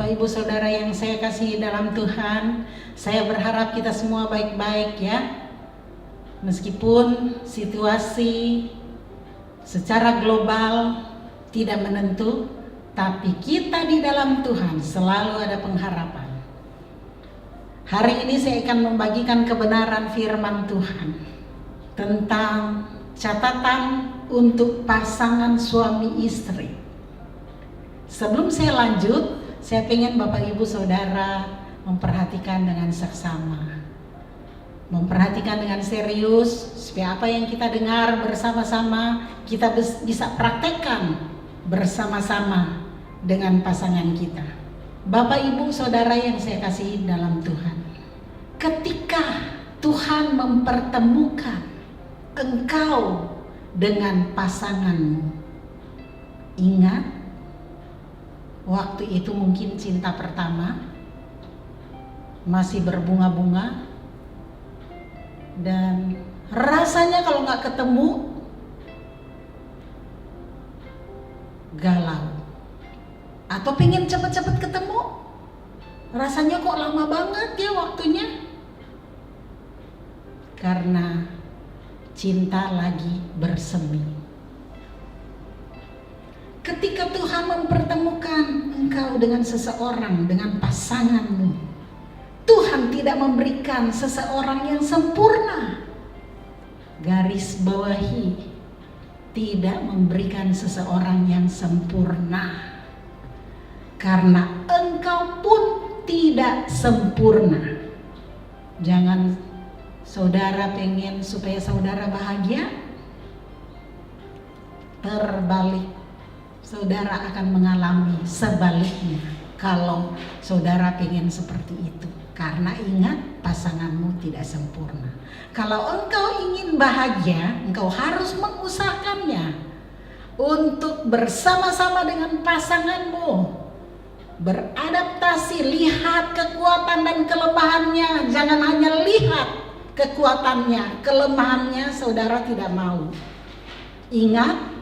Bapak Ibu Saudara yang saya kasihi dalam Tuhan, saya berharap kita semua baik-baik ya. Meskipun situasi secara global tidak menentu, tapi kita di dalam Tuhan selalu ada pengharapan. Hari ini saya akan membagikan kebenaran firman Tuhan tentang catatan untuk pasangan suami istri. Sebelum saya lanjut, saya ingin Bapak Ibu Saudara memperhatikan dengan seksama, memperhatikan dengan serius, supaya apa yang kita dengar bersama-sama kita bisa praktekkan bersama-sama dengan pasangan kita. Bapak Ibu Saudara yang saya kasihi dalam Tuhan, ketika Tuhan mempertemukan engkau dengan pasanganmu, ingat, waktu itu mungkin cinta pertama, masih berbunga-bunga, dan rasanya kalau nggak ketemu galau, atau pengen cepet-cepet ketemu, rasanya kok lama banget ya waktunya, karena cinta lagi bersemi. Ketika Tuhan mempertemukan engkau dengan seseorang, dengan pasanganmu, Tuhan tidak memberikan seseorang yang sempurna. Garis bawahi, tidak memberikan seseorang yang sempurna, karena engkau pun tidak sempurna. Jangan saudara pengen supaya saudara bahagia, terbalik, saudara akan mengalami sebaliknya kalau saudara pengen seperti itu. Karena ingat, pasanganmu tidak sempurna. Kalau engkau ingin bahagia, engkau harus mengusahakannya untuk bersama-sama dengan pasanganmu beradaptasi, lihat kekuatan dan kelemahannya. Jangan hanya lihat kekuatannya, kelemahannya saudara tidak mau. Ingat,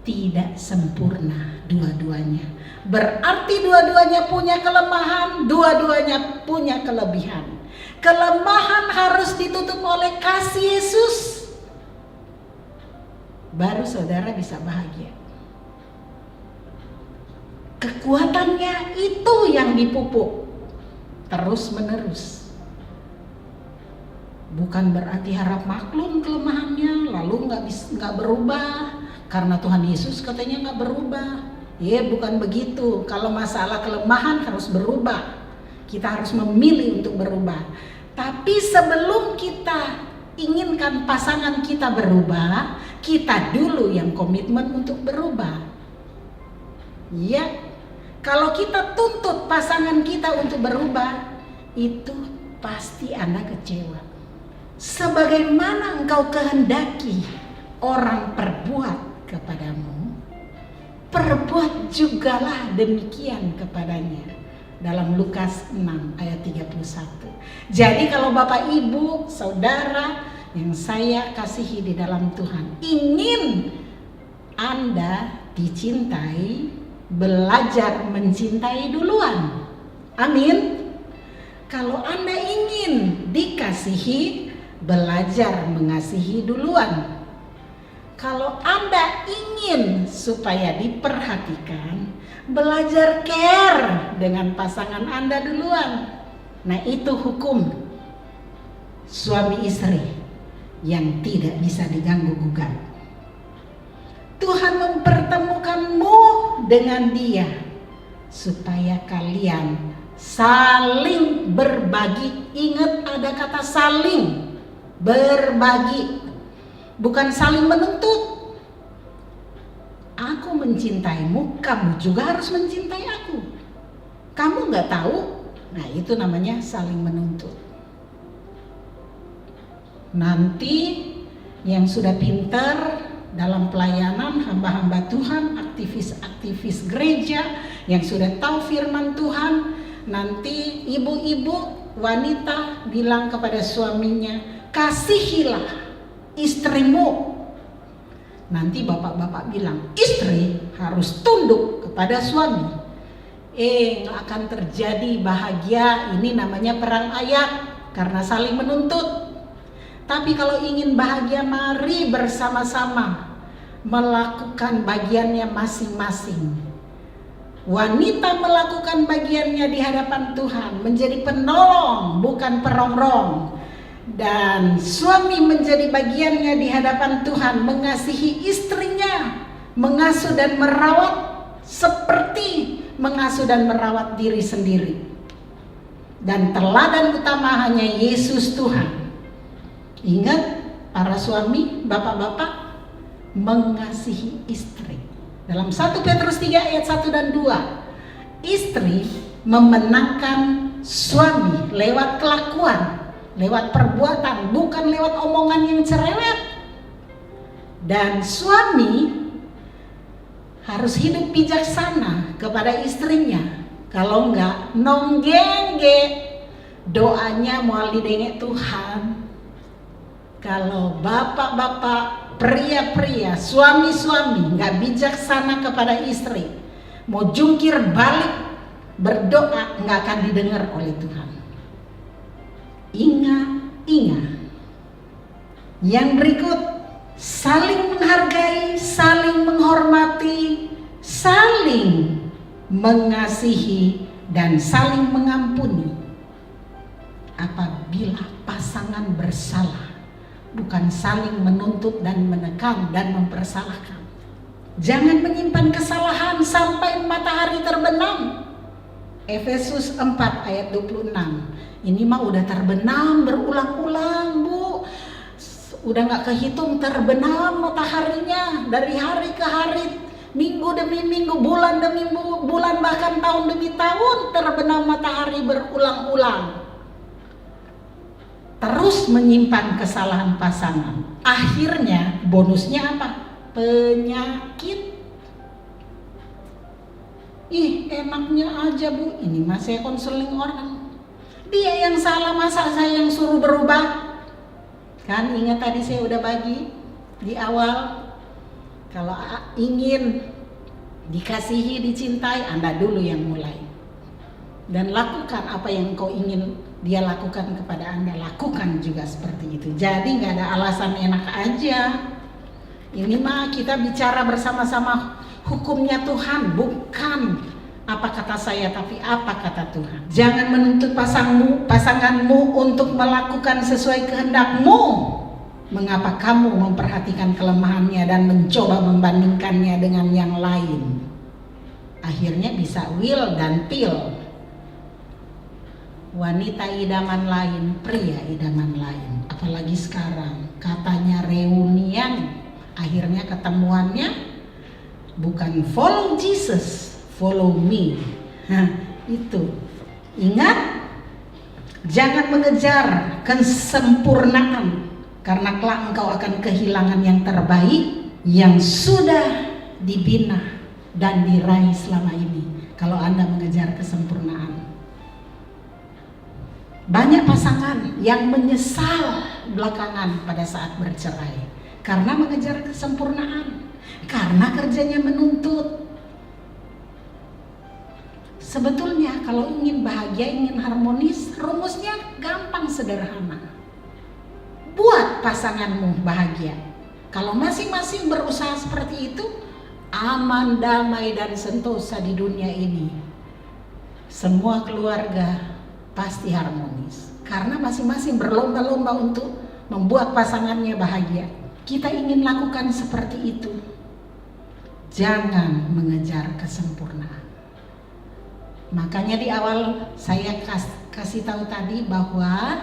tidak sempurna dua-duanya. Berarti dua-duanya punya kelemahan, dua-duanya punya kelebihan. Kelemahan harus ditutup oleh kasih Yesus, baru saudara bisa bahagia. Kekuatannya itu yang dipupuk terus menerus. Bukan berarti harap maklum kelemahannya lalu nggak berubah. Karena Tuhan Yesus katanya nggak berubah. Ya bukan begitu. Kalau masalah kelemahan harus berubah, kita harus memilih untuk berubah. Tapi sebelum kita inginkan pasangan kita berubah, kita dulu yang komitmen untuk berubah. Ya, kalau kita tuntut pasangan kita untuk berubah, itu pasti Anda kecewa. Sebagaimana engkau kehendaki orang perbuat kepadamu, perbuat jugalah demikian kepadanya. Dalam Lukas 6 ayat 31. Jadi kalau Bapak Ibu Saudara yang saya kasihi di dalam Tuhan, ingin Anda dicintai, belajar mencintai duluan. Amin. Kalau Anda ingin dikasihi, belajar mengasihi duluan. Kalau Anda ingin supaya diperhatikan, belajar care dengan pasangan Anda duluan. Nah, itu hukum suami istri yang tidak bisa diganggu gugat. Tuhan mempertemukanmu dengan dia supaya kalian saling berbagi. Ingat, ada kata saling berbagi, bukan saling menuntut. Aku mencintaimu, kamu juga harus mencintai aku. Kamu gak tahu? Nah, itu namanya saling menuntut. Nanti yang sudah pintar dalam pelayanan, hamba-hamba Tuhan, aktivis-aktivis gereja yang sudah tahu firman Tuhan, nanti ibu-ibu wanita bilang kepada suaminya, kasihilah istrimu. Nanti bapak-bapak bilang, istri harus tunduk kepada suami. nggak akan terjadi bahagia. Ini namanya perang ayat, karena saling menuntut. Tapi kalau ingin bahagia, mari bersama-sama melakukan bagiannya masing-masing. Wanita melakukan bagiannya di hadapan Tuhan, menjadi penolong bukan perongrong. Dan suami menjadi bagiannya di hadapan Tuhan, mengasihi istrinya, mengasuh dan merawat seperti mengasuh dan merawat diri sendiri. Dan teladan utama hanya Yesus Tuhan. Ingat, para suami, bapak-bapak, mengasihi istri. Dalam 1 Petrus 3 ayat 1 dan 2, istri memenangkan suami lewat kelakuan, lewat perbuatan, bukan lewat omongan yang cerewet. Dan suami harus hidup bijaksana kepada istrinya. Kalau enggak, nonggengge, doanya mau didengek Tuhan. Kalau bapak-bapak, pria-pria, suami-suami enggak bijaksana kepada istri, mau jungkir balik berdoa, enggak akan didengar oleh Tuhan. Ingat. Yang berikut, saling menghargai, saling menghormati, saling mengasihi, dan saling mengampuni. Apabila pasangan bersalah, bukan saling menuntut dan menekan dan mempersalahkan. Jangan menyimpan kesalahan sampai matahari terbenam. Efesus 4 ayat 26. Ini mah udah terbenam berulang-ulang, Bu. Udah gak kehitung terbenam mataharinya dari hari ke hari, minggu demi minggu, bulan demi bulan, bahkan tahun demi tahun terbenam matahari berulang-ulang. Terus menyimpan kesalahan pasangan. Akhirnya bonusnya apa? Penyakit. Enaknya aja, Bu. Ini mah saya konseling orang. Dia yang salah, masa saya yang suruh berubah? Kan ingat tadi saya udah bagi di awal, kalau ingin dikasihi, dicintai, Anda dulu yang mulai. Dan lakukan apa yang kau ingin dia lakukan kepada Anda, lakukan juga seperti itu. Jadi gak ada alasan enak aja. Ini mah kita bicara bersama-sama hukumnya Tuhan, bukan apa kata saya, tapi apa kata Tuhan. Jangan menuntut pasanganmu untuk melakukan sesuai kehendakmu. Mengapa kamu memperhatikan kelemahannya dan mencoba membandingkannya dengan yang lain? Akhirnya bisa will dan till. Wanita idaman lain, pria idaman lain. Apalagi sekarang katanya reunian, akhirnya ketemuannya bukan follow Jesus, follow me. Nah, itu. Ingat, jangan mengejar kesempurnaan, karena kelak engkau akan kehilangan yang terbaik yang sudah dibina dan diraih selama ini. Kalau Anda mengejar kesempurnaan. Banyak pasangan yang menyesal belakangan pada saat bercerai karena mengejar kesempurnaan, karena kerjanya menuntut. Sebetulnya kalau ingin bahagia, ingin harmonis, rumusnya gampang, sederhana. Buat pasanganmu bahagia. Kalau masing-masing berusaha seperti itu, aman, damai, dan sentosa di dunia ini. Semua keluarga pasti harmonis, karena masing-masing berlomba-lomba untuk membuat pasangannya bahagia. Kita ingin lakukan seperti itu. Jangan mengejar kesempurnaan. Makanya di awal saya kasih tahu tadi bahwa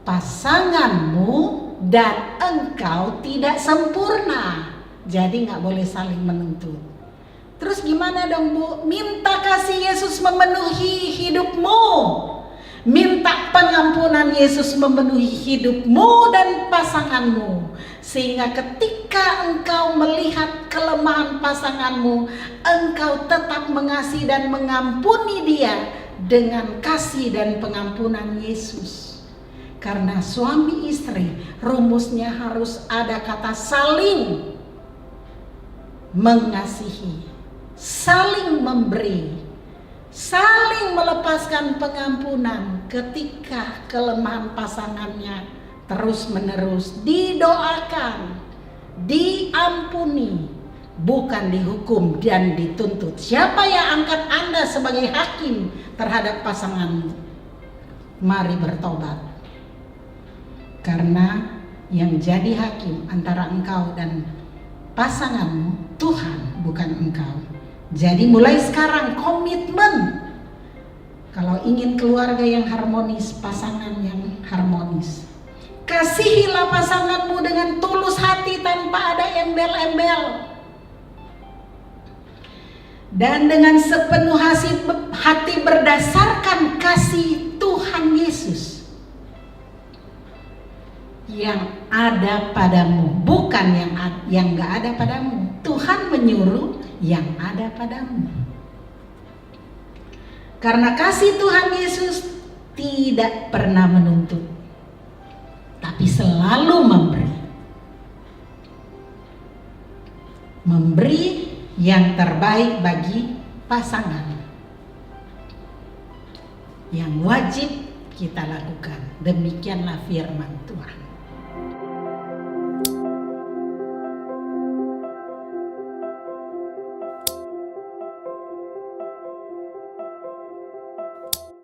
pasanganmu dan engkau tidak sempurna, jadi nggak boleh saling menuntut. Terus gimana dong, Bu? Minta kasih Yesus memenuhi hidupmu. Minta pengampunan Yesus memenuhi hidupmu dan pasanganmu, sehingga ketika engkau melihat kelemahan pasanganmu, engkau tetap mengasihi dan mengampuni dia dengan kasih dan pengampunan Yesus. Karena suami istri, rumusnya harus ada kata saling mengasihi, saling memberi, saling melepaskan pengampunan ketika kelemahan pasangannya terus-menerus didoakan, diampuni, bukan dihukum dan dituntut. Siapa yang angkat Anda sebagai hakim terhadap pasanganmu? Mari bertobat. Karena yang jadi hakim antara engkau dan pasanganmu Tuhan, bukan engkau. Jadi mulai sekarang komitmen, kalau ingin keluarga yang harmonis, pasangan yang harmonis, kasihilah pasanganmu dengan tulus hati tanpa ada embel-embel, dan dengan sepenuh hati berdasarkan kasih Tuhan Yesus yang ada padamu, bukan yang gak ada padamu. Tuhan menyuruh yang ada padamu. Karena kasih Tuhan Yesus tidak pernah menuntut, tapi selalu memberi yang terbaik bagi pasangan. Yang wajib kita lakukan. Demikianlah firman Tuhan.